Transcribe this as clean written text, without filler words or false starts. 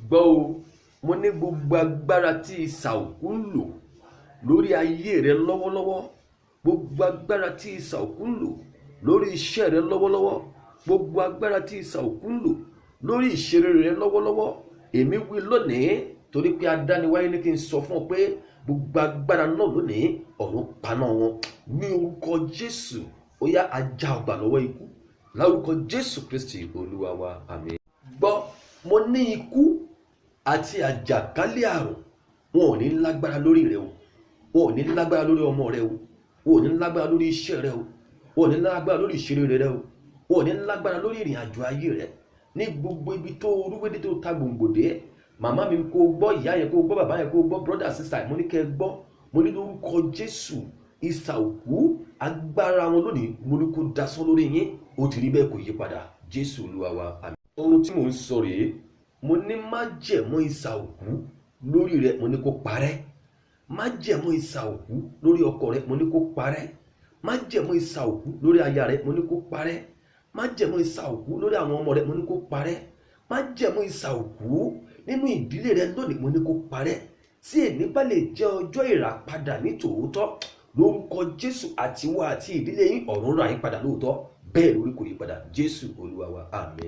gbọ́ o, mo ní gbogbo agbára tí ìsà òkú ń lò lórí ayé rẹ lọ́wọ́lọ́wọ́, gbogbo agbára tí ìsà òkú ń lò lórí iṣẹ́ rẹ lọ́wọ́lọ́wọ́, gbogbo agbára tí ìsà òkú ń lò lórí ìṣeré rẹ lọ́wọ́lọ́wọ́, èmi wí lónìí torí pé adániwáyé ní kí n sọ fún ọ pé gbogbo agbára náà lónìí ọ̀run paná wọn ní orúkọ Jésù. Ó yá, ajá ọgbà lọ́wọ́ ikú lórúkọ Jésù Kristi Olúwa wa, àmín. Gbọ́, mo ní ikú àti àjàkálẹ̀ àrùn wọn ò ní lágbára lórí rẹ o, wọn ò ní lágbára lórí ọmọ rẹ o, wọn ò ní lágbára lórí iṣẹ́ rẹ o, wọn ò ní lágbára lórí ìṣeré rẹ o, wọn ò ní lágbára lórí ìrìn àjò ayé rẹ ní gbogbo ibi tó rúwédé tó ta gbòǹgbòdé. Màmá mi kó gbọ́, ìyá yẹn kó gbọ́, bàbá yẹn kó gbọ́, brother sister mo ní kẹ́ gbọ́, mo ní lórúkọ Jésù ìsà òkú agbára wọn lónìí mo ní kó dasán lórí yín, ó ti rí bẹ́ẹ̀ kò yí padà. Jésù Olúwa wa, àmín. Ohun tí mò ń sọ rèé, mo ní májẹ̀mú ìsà òkú lórí rẹ mo ní kó parẹ́, májẹ̀mú ìsà òkú lórí ọkọ rẹ mo ní kó parẹ́, májẹ̀mú ìsà òkú lórí aya rẹ mo ní kó parẹ́, májẹ̀mú ìsà òkú lórí àwọn ọmọ rẹ mo ní kó parẹ́, májẹ̀mú ìsà òkú nínú ìdílé rẹ lónìí mo ní kó parẹ́. Tí èní bá lè jẹ́ ọjọ́ ìràpadà ní tòótọ́ lórúkọ Jésù, àtiwọ́ àti ìdílé yín ọ̀run rà yín padà lóòótọ́, bẹ́ẹ̀ lórí kò yí padà. Jésù Olúwa wa, àmín.